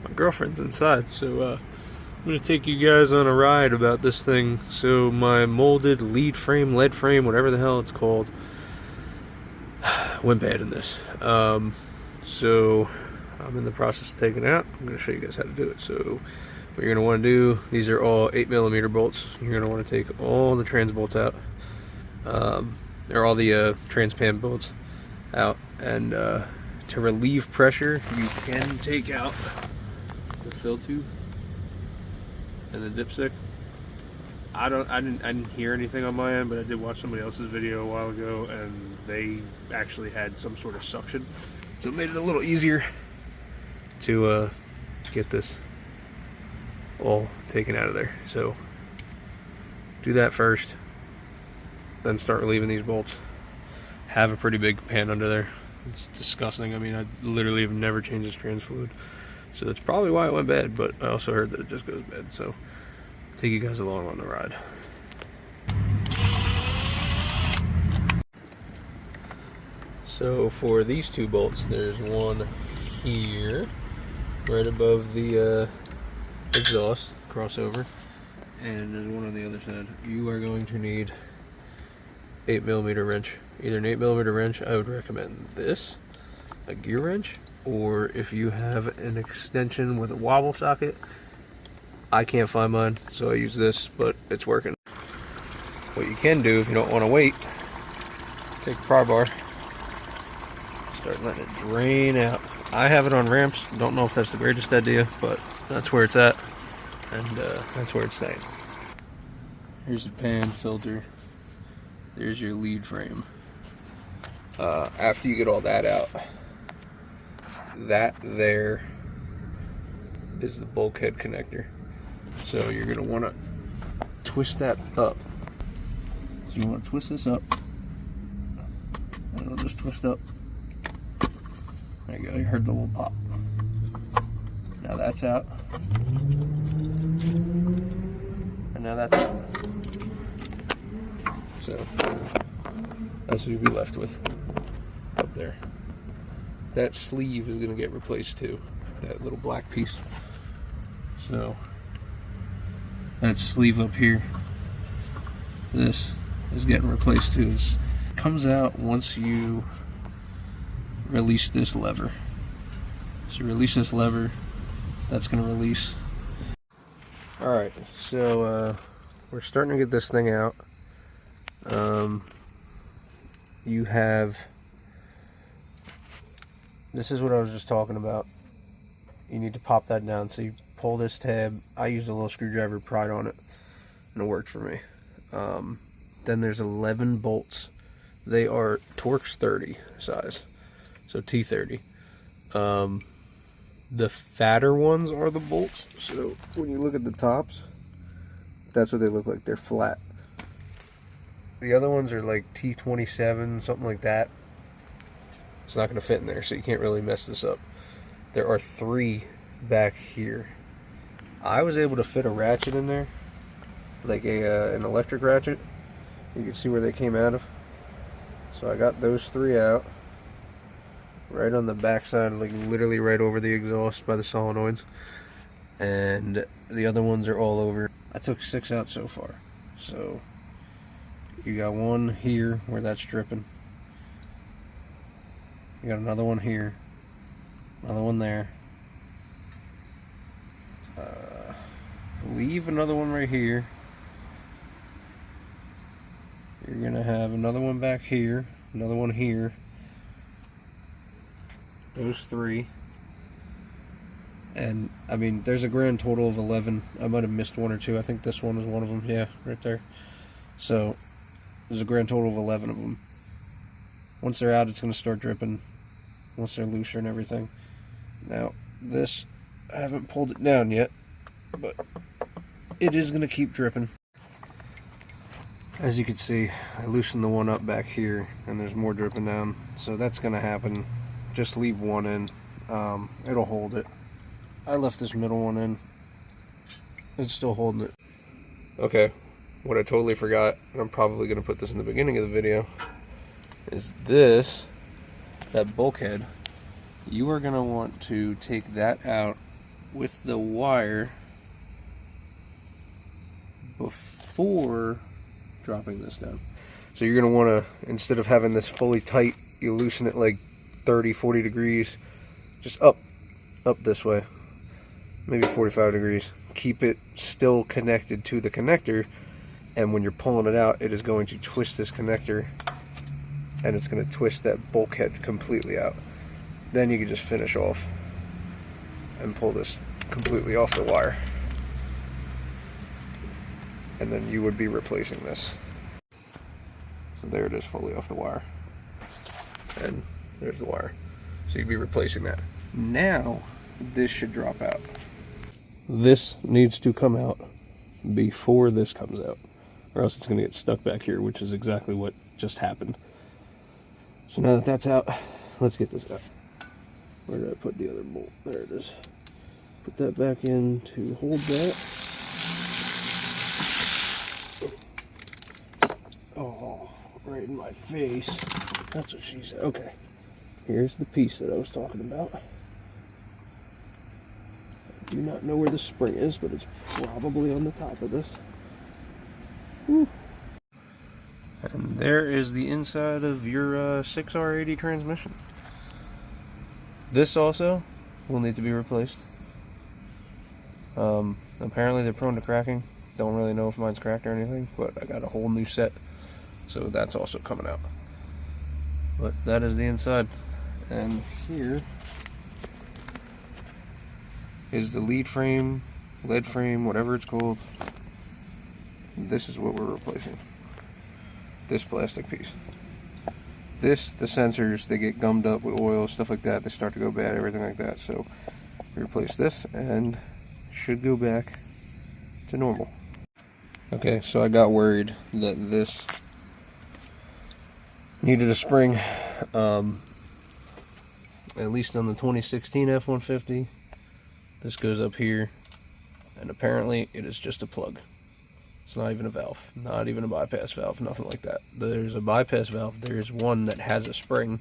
my girlfriend's inside, so I'm going to take you guys on a ride about this thing. So my molded lead frame, lead frame, whatever the hell it's called, went bad in this. So I'm in the process of taking it out. I'm going to show you guys how to do it. So what you're going to want to do, these are all 8mm bolts. You're going to want to take all the trans bolts out. Or all the transpan bolts out. And to relieve pressure, you can take out the fill tube and the dipstick. I didn't hear anything on my end, but I did watch somebody else's video a while ago, and they actually had some sort of suction, so it made it a little easier to get this all taken out of there. So do that first, then start relieving these bolts. Have a pretty big pan under there. It's disgusting. I mean, I literally have never changed this trans fluid, so that's probably why it went bad, but I also heard that it just goes bad. So I'll take you guys along on the ride. So for these two bolts, there's one here right above the exhaust crossover, and there's one on the other side. You are going to need 8mm wrench. Either an 8mm wrench, I would recommend this, a gear wrench, or if you have an extension with a wobble socket. I can't find mine, so I use this, but it's working. What you can do if you don't want to wait, take a pry bar, start letting it drain out. I have it on ramps. Don't know if that's the greatest idea, but that's where it's at, and that's where it's staying. Here's the pan filter. There's your lead frame. After you get all that out, that there is the bulkhead connector. So you're going to want to twist that up. So you want to twist this up, and it'll just twist up. There you go, you heard the little pop. Now that's out. And now that's out. So that's what you'll be left with up there. That sleeve is going to get replaced too, that little black piece. So that sleeve up here, this is getting replaced too. It comes out once you release this lever. So you release this lever, that's going to release. Alright, so we're starting to get this thing out. You have, this is what I was just talking about. You need to pop that down. So you pull this tab. I used a little screwdriver, pried on it, and it worked for me. Then there's 11 bolts. They are Torx 30 size, so T30. The fatter ones are the bolts. So when you look at the tops, that's what they look like. They're flat. The other ones are like T27, something like that. It's not going to fit in there, so you can't really mess this up. There are 3 back here. I was able to fit a ratchet in there, like an electric ratchet. You can see where they came out of. So I got those 3 out, right on the back side, like literally right over the exhaust by the solenoids. And the other ones are all over. I took 6 out so far. So you got one here where that's dripping. You got another one here. Another one there. Leave another one right here. You're gonna have another one back here. Another one here. Those 3. And I mean, there's a grand total of 11. I might have missed 1 or 2. I think this one is one of them. Yeah, right there. So there's a grand total of 11 of them. Once they're out, it's going to start dripping. Once they're looser and everything. Now, this, I haven't pulled it down yet, but it is going to keep dripping. As you can see, I loosened the one up back here, and there's more dripping down. So that's going to happen. Just leave one in. It'll hold it. I left this middle one in. It's still holding it. Okay, what I totally forgot, and I'm probably going to put this in the beginning of the video, is this, that bulkhead. You are going to want to take that out with the wire before dropping this down. So you're going to want to, instead of having this fully tight, you loosen it like 30-40 degrees, just up this way, maybe 45 degrees. Keep it still connected to the connector, and when you're pulling it out, it is going to twist this connector, and it's going to twist that bulkhead completely out. Then you can just finish off and pull this completely off the wire, and then you would be replacing this. So there it is, fully off the wire, and there's the wire. So you'd be replacing that. Now this should drop out. This needs to come out before this comes out, or else it's going to get stuck back here, which is exactly what just happened. So now that that's out, let's get this out. Where did I put the other bolt? There it is. Put that back in to hold that. Oh, right in my face. That's what she said. Okay. Here's the piece that I was talking about. I do not know where the spring is, but it's probably on the top of this. Whew. And there is the inside of your 6R80 transmission. This also will need to be replaced. Apparently they're prone to cracking. Don't really know if mine's cracked or anything, but I got a whole new set, so that's also coming out. But that is the inside, and here is the lead frame, lead frame, whatever it's called. This is what we're replacing. This plastic piece. This, the sensors, they get gummed up with oil, stuff like that. They start to go bad, everything like that. So we replace this and should go back to normal. Okay, so I got worried that this needed a spring. At least on the 2016 F-150, this goes up here, and apparently it is just a plug. It's not even a valve, not even a bypass valve, nothing like that. There's a bypass valve, there's one that has a spring.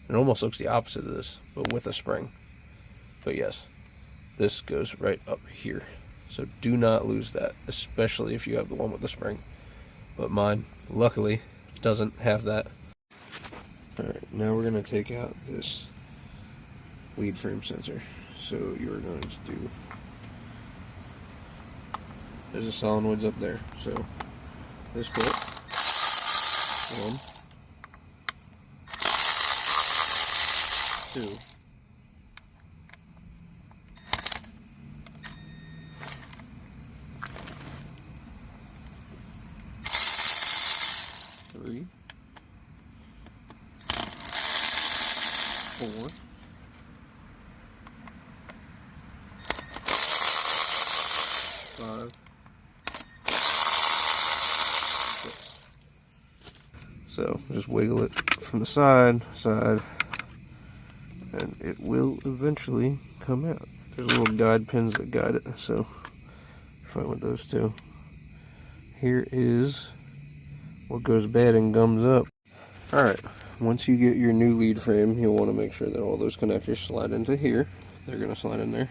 It almost looks the opposite of this, but with a spring. But yes, this goes right up here. So do not lose that, especially if you have the one with the spring. But mine, luckily, doesn't have that. Alright, now we're going to take out this lead frame sensor. So you're going to do... There's a solenoids up there. So this bolt, 1, 2, 3, 4, 5, 6. So just wiggle it from the side, and it will eventually come out. There's little guide pins that guide it, so fine with those two. Here is what goes bad and gums up. Alright, once you get your new lead frame, you'll want to make sure that all those connectors slide into here. They're going to slide in there.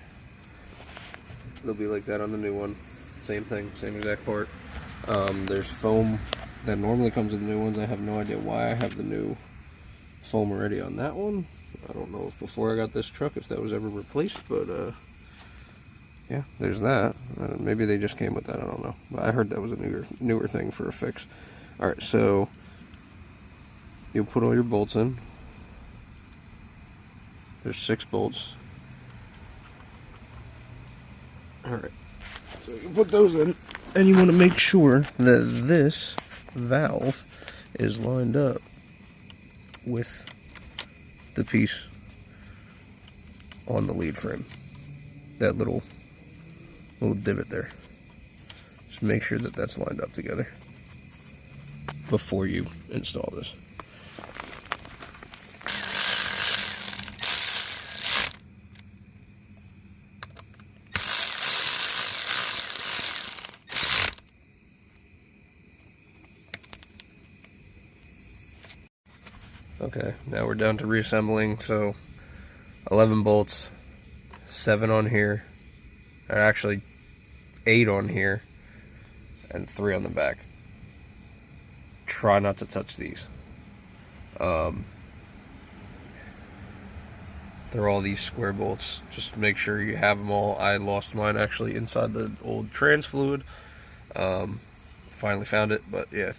They'll be like that on the new one. Same thing, same exact part. There's foam that normally comes with the new ones. I have no idea why I have the new foam already on that one. I don't know if before I got this truck if that was ever replaced, but yeah, there's that. Maybe they just came with that, I don't know. But I heard that was a newer thing for a fix. Alright, so you'll put all your bolts in. There's 6 bolts. Alright, so you put those in, and you want to make sure that this valve is lined up with the piece on the lead frame. That little divot there. Just make sure that that's lined up together before you install this. Okay, now we're down to reassembling. So 11 bolts, 7 on here, There are actually 8 on here and 3 on the back. Try not to touch these. They're all these square bolts. Just make sure you have them all. I lost mine actually inside the old trans fluid. Finally found it, but yeah.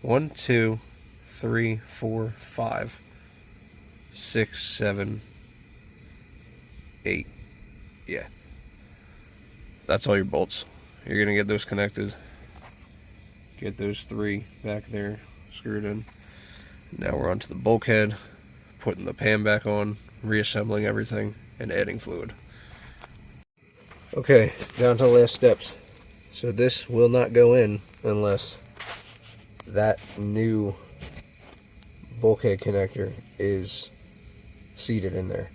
1, 2, 3, 4, 5, 6, 7, 8. Yeah. That's all your bolts. You're gonna get those connected. Get those 3 back there screwed in. Now we're onto the bulkhead, putting the pan back on, reassembling everything, and adding fluid. Okay, down to the last steps. So this will not go in unless that new bulkhead connector is seated in there.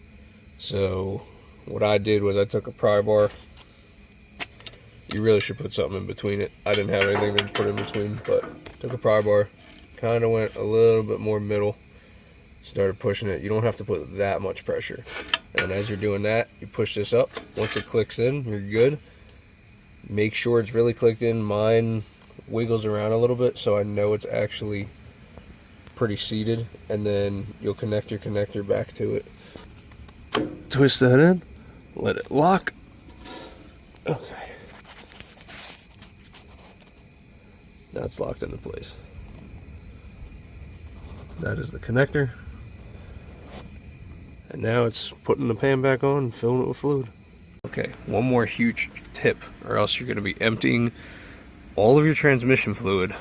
So what I did was I took a pry bar. You really should put something in between it. I didn't have anything to put in between, but took a pry bar, kind of went a little bit more middle, started pushing it. You don't have to put that much pressure. And as you're doing that, you push this up. Once it clicks in, you're good. Make sure it's really clicked in. Mine wiggles around a little bit, so I know it's actually pretty seated. And then you'll connect your connector back to it. Twist that in, let it lock. Okay. Now it's locked into place. That is the connector. And now it's putting the pan back on and filling it with fluid. Okay, one more huge tip, or else you're going to be emptying all of your transmission fluid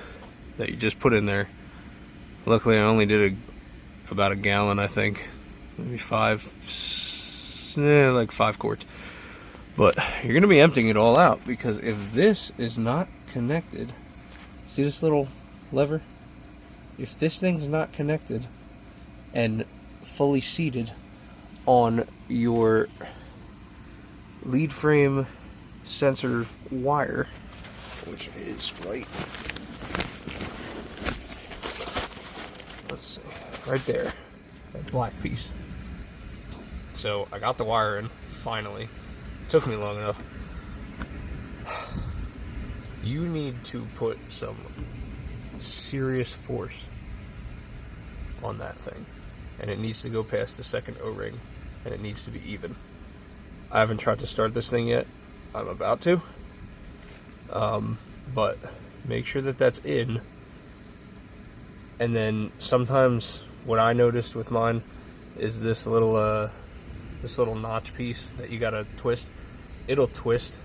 that you just put in there. Luckily, I only did about a gallon, I think. Maybe 5 quarts. But you're going to be emptying it all out, because if this is not connected, see this little lever? If this thing's not connected and fully seated on your lead frame sensor wire, which is right, let's see, it's right there, that black piece. So I got the wire in, finally. It took me long enough. You need to put some serious force on that thing, and it needs to go past the second O-ring, and it needs to be even. I haven't tried to start this thing yet. I'm about to, but make sure that that's in. And then sometimes what I noticed with mine is this little notch piece that you gotta twist. It'll twist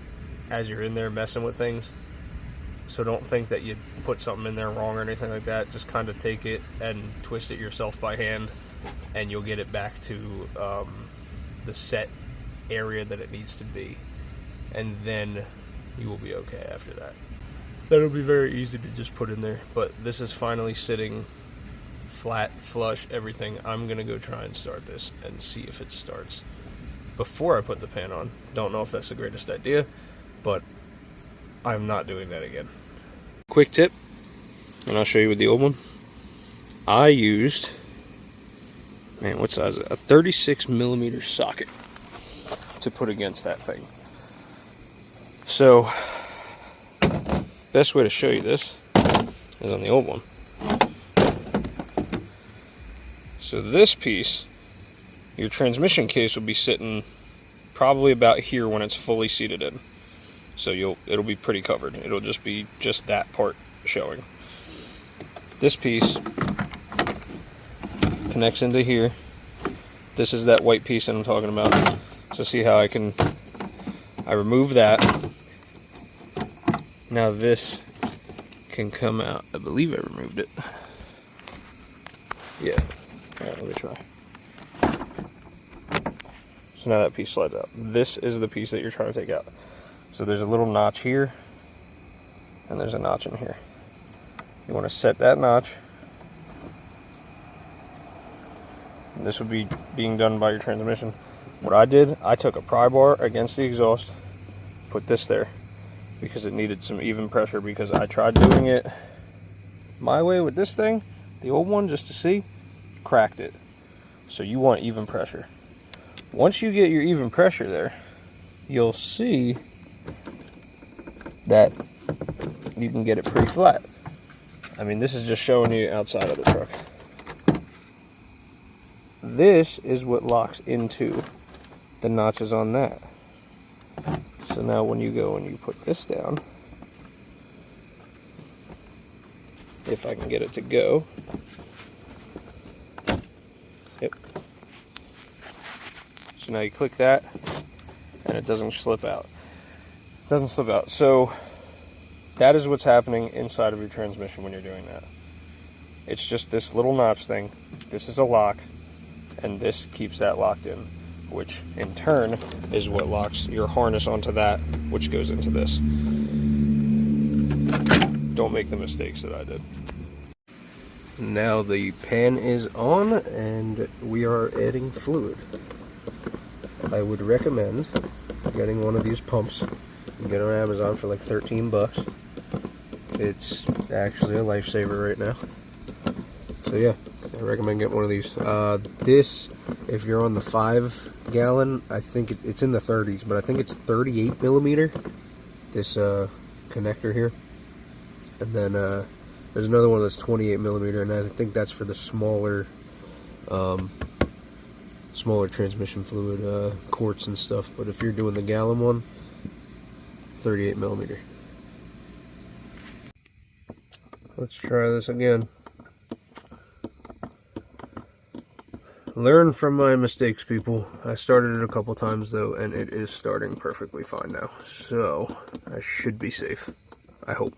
as you're in there messing with things. So don't think that you put something in there wrong or anything like that. Just kind of take it and twist it yourself by hand, and you'll get it back to the set area that it needs to be. And then you will be okay after that. That'll be very easy to just put in there. But this is finally sitting flat, flush, everything. I'm going to go try and start this and see if it starts before I put the pan on. Don't know if that's the greatest idea, but I'm not doing that again. Quick tip, and I'll show you with the old one. I used, man, what size is it? A 36mm socket to put against that thing. So, best way to show you this is on the old one. So this piece, your transmission case will be sitting probably about here when it's fully seated in. So it'll be pretty covered. It'll just be that part showing. This piece connects into here. This is that white piece that I'm talking about. So see how I remove that. Now this can come out. I believe I removed it. Yeah. Alright, let me try. So now that piece slides out. This is the piece that you're trying to take out. So there's a little notch here, and there's a notch in here. You want to set that notch. And this would be being done by your transmission. What I did, I took a pry bar against the exhaust, put this there, because it needed some even pressure, because I tried doing it my way with this thing, the old one, just to see, cracked it. So you want even pressure. Once you get your even pressure there, you'll see that you can get it pretty flat. I mean, this is just showing you outside of the truck. This is what locks into the notches on that. So now when you go and you put this down, if I can get it to go, yep. So now you click that, and it doesn't slip out. It doesn't slip out. So that is what's happening inside of your transmission when you're doing that. It's just this little notch thing. This is a lock, and this keeps that locked in, which in turn is what locks your harness onto that, which goes into this. Don't make the mistakes that I did. Now the pan is on, and we are adding fluid. I would recommend getting one of these pumps. You can get it on Amazon for like 13 bucks. It's actually a lifesaver right now. So yeah, I recommend getting one of these. This, if you're on the 5 gallon, I think it's in the 30s, but I think it's 38 millimeter, this connector here. And then there's another one that's 28 millimeter, and I think that's for the smaller smaller transmission fluid quarts and stuff. But if you're doing the gallon one, 38 millimeter. Let's try this again. Learn from my mistakes, people. I started it a couple times though, and it is starting perfectly fine now. So I should be safe. I hope.